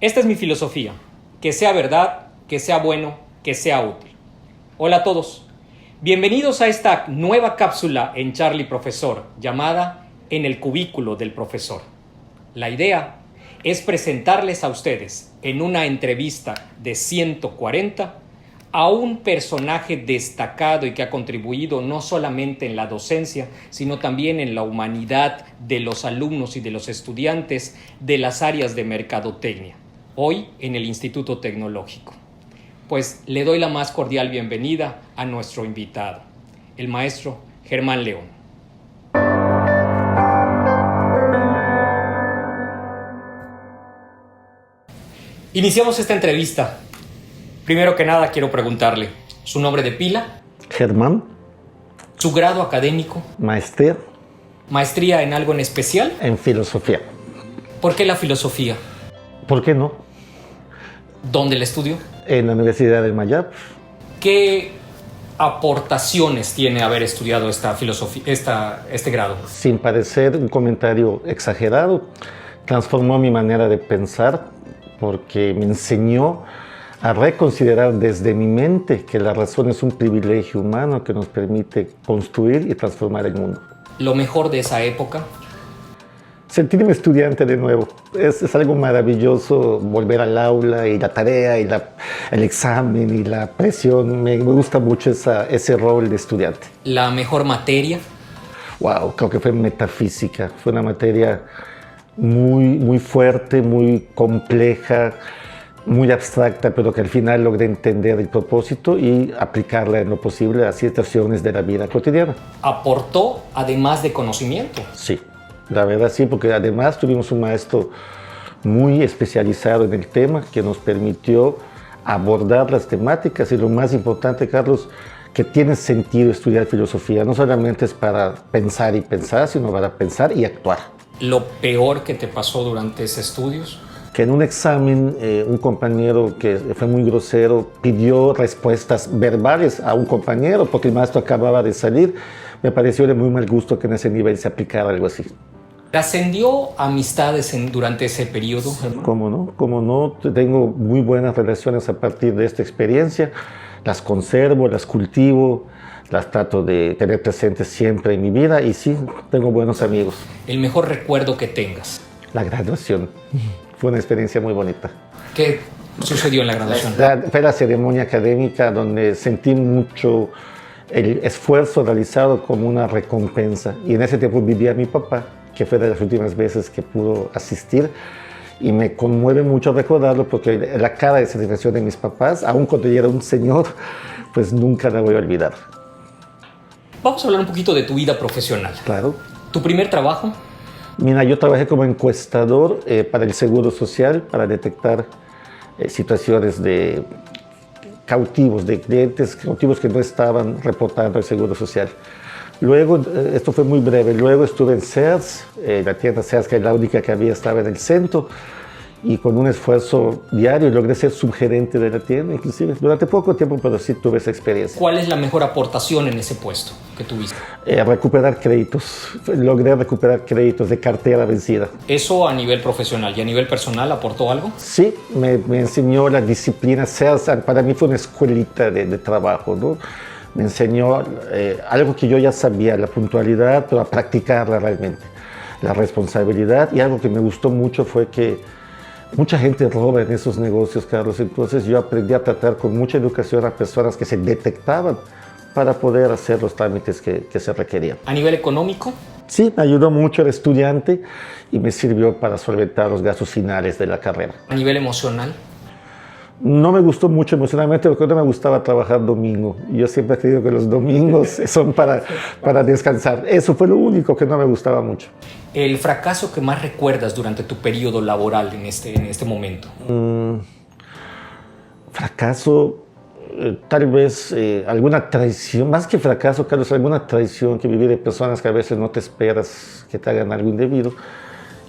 Esta es mi filosofía, que sea verdad, que sea bueno, que sea útil. Hola a todos, bienvenidos a esta nueva cápsula en Charlie Profesor, llamada En el cubículo del profesor. La idea es presentarles a ustedes en una entrevista de 140 a un personaje destacado y que ha contribuido no solamente en la docencia, sino también en la humanidad de los alumnos y de los estudiantes de las áreas de mercadotecnia, hoy en el Instituto Tecnológico. Pues le doy la más cordial bienvenida a nuestro invitado, el maestro Germán León. Iniciamos esta entrevista. Primero que nada quiero preguntarle su nombre de pila, Germán, su grado académico, maestría maestría en algo en especial. en filosofía. ¿Por qué la filosofía? ¿Por qué no? ¿Dónde la estudió? En la Universidad de Mayab. ¿Qué aportaciones tiene haber estudiado esta filosofía, este grado? Sin parecer un comentario exagerado, transformó mi manera de pensar porque me enseñó a reconsiderar desde mi mente que la razón es un privilegio humano que nos permite construir y transformar el mundo. Lo mejor de esa época. Sentirme estudiante de nuevo. Es algo maravilloso volver al aula y la tarea y el examen y la presión. Me gusta mucho ese rol de estudiante. La mejor materia. Wow, creo que fue metafísica. Fue una materia muy fuerte, muy compleja, muy abstracta, pero que al final logré entender el propósito y aplicarla en lo posible a situaciones de la vida cotidiana. ¿Aportó además de conocimiento? Sí, la verdad sí, porque además tuvimos un maestro muy especializado en el tema que nos permitió abordar las temáticas y lo más importante, Carlos, que tiene sentido estudiar filosofía. No solamente es para pensar y pensar, sino para pensar y actuar. ¿Lo peor que te pasó durante esos estudios? Que en un examen un compañero que fue muy grosero pidió respuestas verbales a un compañero porque el maestro acababa de salir. Me pareció de muy mal gusto que en ese nivel se aplicara algo así. ¿Trascendió amistades durante ese periodo? ¿Cómo no? ¿Cómo no? Tengo muy buenas relaciones a partir de esta experiencia. Las conservo, las cultivo, las trato de tener presentes siempre en mi vida y sí, tengo buenos amigos. ¿El mejor recuerdo que tengas? La graduación. Fue una experiencia muy bonita. ¿Qué sucedió en la graduación? Fue la ceremonia académica donde sentí mucho el esfuerzo realizado como una recompensa. Y en ese tiempo vivía mi papá, que fue de las últimas veces que pudo asistir. Y me conmueve mucho recordarlo porque la cara de satisfacción de mis papás, aun cuando yo era un señor, pues nunca la voy a olvidar. Vamos a hablar un poquito de tu vida profesional. Claro. ¿Tu primer trabajo? Mira, yo trabajé como encuestador para el Seguro Social para detectar situaciones de cautivos, de clientes cautivos que no estaban reportando al Seguro Social. Luego, esto fue muy breve, luego estuve en Sears, la tienda Sears, que es la única que había, estaba en el centro, y con un esfuerzo diario logré ser subgerente de la tienda, inclusive durante poco tiempo, pero sí tuve esa experiencia. ¿Cuál es la mejor aportación en ese puesto que tuviste? Recuperar créditos, logré recuperar créditos de cartera vencida. ¿Eso a nivel profesional y a nivel personal aportó algo? Sí, me enseñó la disciplina. Sears para mí fue una escuelita de trabajo, ¿no? Me enseñó algo que yo ya sabía, la puntualidad, pero a practicarla realmente, la responsabilidad. Y algo que me gustó mucho fue que mucha gente roba en esos negocios, Carlos. Entonces yo aprendí a tratar con mucha educación a personas que se detectaban para poder hacer los trámites que se requerían. ¿A nivel económico? Sí, me ayudó mucho el estudiante y me sirvió para solventar los gastos finales de la carrera. ¿A nivel emocional? No me gustó mucho emocionalmente porque no me gustaba trabajar domingo. Yo siempre he creído que los domingos son para descansar. Eso fue lo único que no me gustaba mucho. ¿El fracaso que más recuerdas durante tu periodo laboral en este momento? Fracaso, tal vez alguna traición, más que fracaso, Carlos, alguna traición que viví de personas que a veces no te esperas que te hagan algo indebido.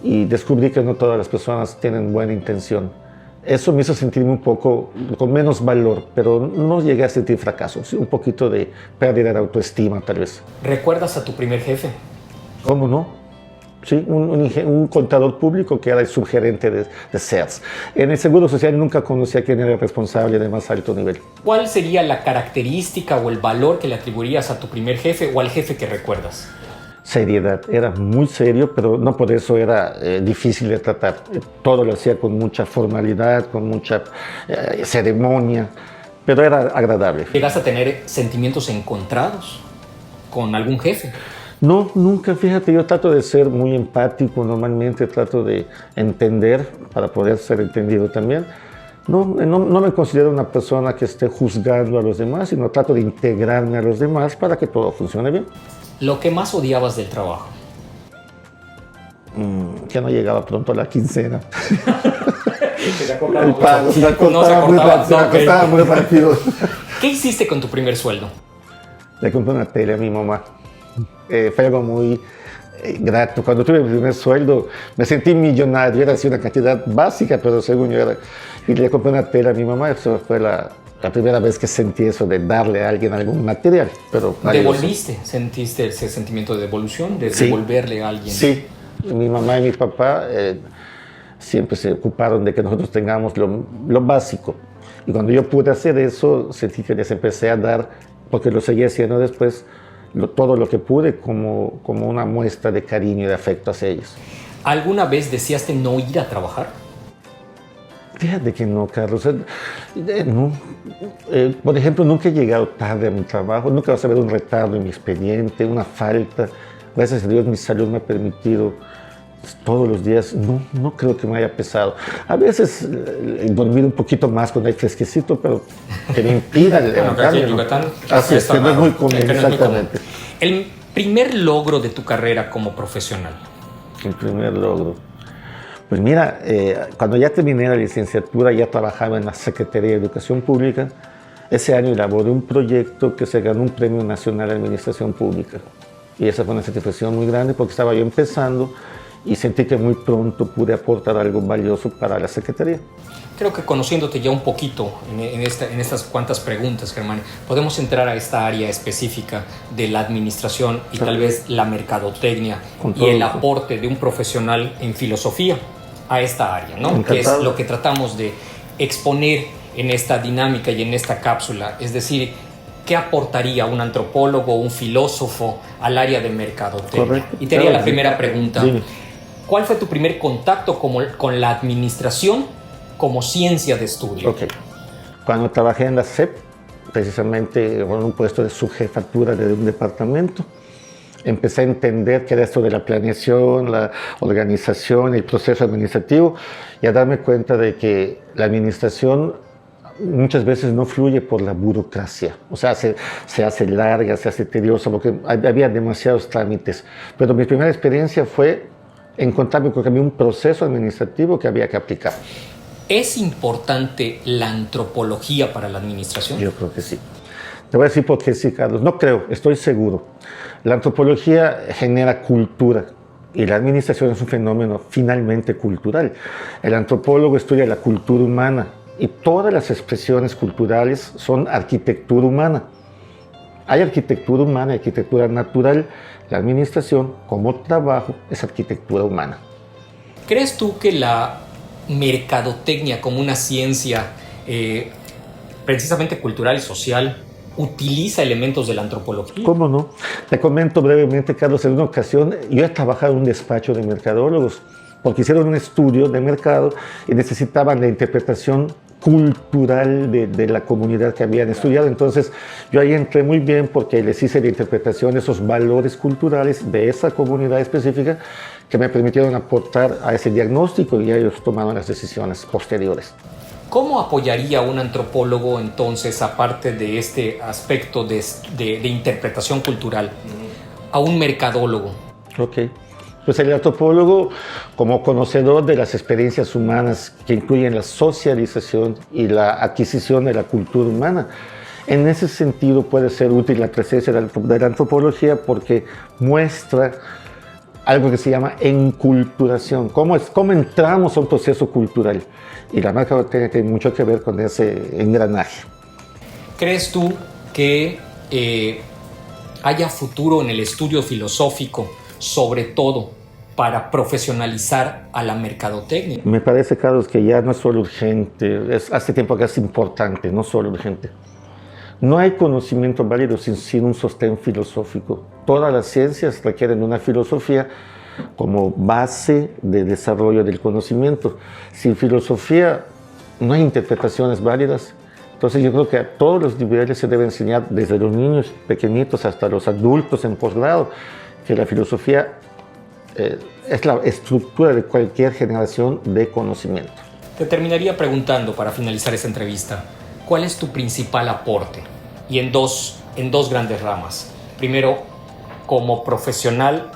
Y descubrí que no todas las personas tienen buena intención. Eso me hizo sentirme un poco con menos valor, pero no llegué a sentir fracaso, sí, un poquito de pérdida de autoestima tal vez. ¿Recuerdas a tu primer jefe? ¿Cómo no? Sí, un contador público que era el subgerente de Sears. En el Seguro Social nunca conocí a quién era el responsable de más alto nivel. ¿Cuál sería la característica o el valor que le atribuirías a tu primer jefe o al jefe que recuerdas? Seriedad, era muy serio, pero no por eso era difícil de tratar. Todo lo hacía con mucha formalidad, con mucha ceremonia, pero era agradable. ¿Llegaste a tener sentimientos encontrados con algún jefe? No, nunca, fíjate, yo trato de ser muy empático, normalmente trato de entender para poder ser entendido también. No me considero una persona que esté juzgando a los demás, sino trato de integrarme a los demás para que todo funcione bien. ¿Lo que más odiabas del trabajo? Que no llegaba pronto la quincena. El pago, se acortaba muy rápido. ¿Qué hiciste con tu primer sueldo? Le compré una tele a mi mamá. Fue algo muy grato. Cuando tuve mi primer sueldo me sentí millonario, era así una cantidad básica, pero según yo era. Y le compré una tele a mi mamá, eso fue la primera vez que sentí eso de darle a alguien algún material. Pero ¿Devolviste? ¿Sentiste ese sentimiento de devolución, de sí, devolverle a alguien? Sí, mi mamá y mi papá siempre se ocuparon de que nosotros tengamos lo básico. Y cuando yo pude hacer eso, sentí que les empecé a dar, porque lo seguí haciendo después, todo lo que pude como una muestra de cariño y de afecto hacia ellos. ¿Alguna vez deseaste no ir a trabajar? Fíjate que no, Carlos. No. Por ejemplo, nunca he llegado tarde a mi trabajo, nunca vas a ver un retardo en mi expediente, una falta. Gracias a Dios mi salud me ha permitido todos los días, no creo que me haya pesado. A veces dormir un poquito más cuando hay fresquecito, pero que me impida levantarme. En Yucatán, así es, que no es muy común, exactamente. El primer logro de tu carrera como profesional. El primer logro. Pues mira, cuando ya terminé la licenciatura, ya trabajaba en la Secretaría de Educación Pública. Ese año elaboré un proyecto que se ganó un Premio Nacional de Administración Pública. Y esa fue una satisfacción muy grande porque estaba yo empezando y sentí que muy pronto pude aportar algo valioso para la Secretaría. Creo que conociéndote ya un poquito en estas cuantas preguntas, Germán, podemos entrar a esta área específica de la administración y tal vez la mercadotecnia y el aporte de un profesional en filosofía a esta área, ¿no? Encantado. Que es lo que tratamos de exponer en esta dinámica y en esta cápsula. Es decir, ¿qué aportaría un antropólogo o un filósofo al área de mercadotecnia? Correcto. Y te haría la primera pregunta. Dime. ¿Cuál fue tu primer contacto con la administración como ciencia de estudio? Ok. Cuando trabajé en la SEP, precisamente en un puesto de subjefatura de un departamento, empecé a entender qué era esto de la planeación, la organización, el proceso administrativo y a darme cuenta de que la administración muchas veces no fluye por la burocracia, o sea, se hace larga, se hace tediosa, porque había demasiados trámites. Pero mi primera experiencia fue encontrarme con que había un proceso administrativo que había que aplicar. ¿Es importante la antropología para la administración? Yo creo que sí. Te voy a decir por qué sí, Carlos. No creo, estoy seguro. La antropología genera cultura y la administración es un fenómeno finalmente cultural. El antropólogo estudia la cultura humana y todas las expresiones culturales son arquitectura humana. Hay arquitectura humana y arquitectura natural. La administración, como trabajo, es arquitectura humana. ¿Crees tú que la mercadotecnia como una ciencia precisamente cultural y social utiliza elementos de la antropología? ¿Cómo no? Te comento brevemente, Carlos, en una ocasión yo he trabajado en un despacho de mercadólogos porque hicieron un estudio de mercado y necesitaban la interpretación cultural de la comunidad que habían estudiado. Entonces yo ahí entré muy bien porque les hice la interpretación de esos valores culturales de esa comunidad específica que me permitieron aportar a ese diagnóstico y ellos tomaron las decisiones posteriores. ¿Cómo apoyaría un antropólogo entonces, aparte de este aspecto de interpretación cultural, a un mercadólogo? Ok. Pues el antropólogo, como conocedor de las experiencias humanas que incluyen la socialización y la adquisición de la cultura humana, en ese sentido puede ser útil la presencia de la antropología porque muestra algo que se llama enculturación, cómo entramos a un proceso cultural. Y la mercadotecnia tiene mucho que ver con ese engranaje. ¿Crees tú que haya futuro en el estudio filosófico, sobre todo para profesionalizar a la mercadotecnia? Me parece, Carlos, que ya no es solo urgente, hace tiempo que es importante, no solo urgente. No hay conocimiento válido sin un sostén filosófico. Todas las ciencias requieren una filosofía como base de desarrollo del conocimiento. Sin filosofía no hay interpretaciones válidas. Entonces yo creo que a todos los niveles se debe enseñar, desde los niños pequeñitos hasta los adultos en posgrado, que la filosofía es la estructura de cualquier generación de conocimiento. Te terminaría preguntando, para finalizar esta entrevista, ¿cuál es tu principal aporte? Y en dos grandes ramas. Primero, como profesional,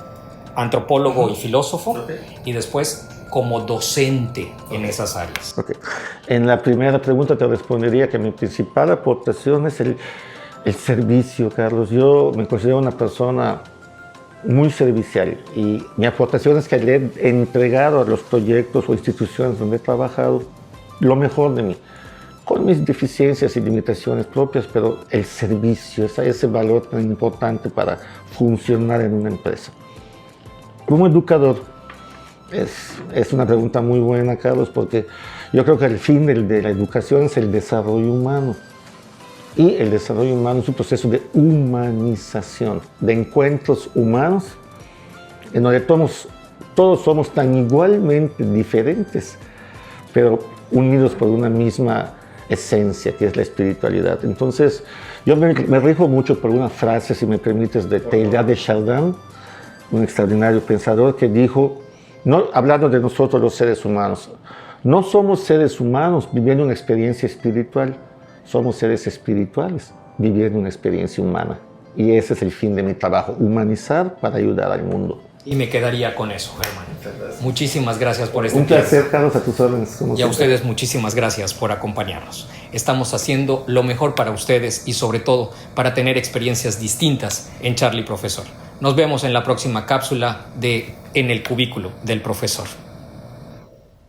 antropólogo y filósofo, y después como docente en esas áreas. En la primera pregunta te respondería que mi principal aportación es el servicio, Carlos. Yo me considero una persona muy servicial y mi aportación es que le he entregado a los proyectos o instituciones donde he trabajado lo mejor de mí, con mis deficiencias y limitaciones propias, pero el servicio, ese valor tan importante para funcionar en una empresa. Como educador, es una pregunta muy buena, Carlos, porque yo creo que el fin de la educación es el desarrollo humano. Y el desarrollo humano es un proceso de humanización, de encuentros humanos, en donde todos somos tan igualmente diferentes, pero unidos por una misma esencia, que es la espiritualidad. Entonces, yo me rijo mucho por una frase, si me permites, de Teilhard de Chardin, un extraordinario pensador que dijo, hablando de nosotros los seres humanos, no somos seres humanos viviendo una experiencia espiritual, somos seres espirituales viviendo una experiencia humana. Y ese es el fin de mi trabajo, humanizar para ayudar al mundo. Y me quedaría con eso, Germán. Muchísimas gracias por este tiempo. Un placer, Carlos, a tus órdenes. Y a ustedes muchísimas gracias por acompañarnos. Estamos haciendo lo mejor para ustedes y sobre todo para tener experiencias distintas en Charlie Profesor. Nos vemos en la próxima cápsula de En el Cubículo del Profesor.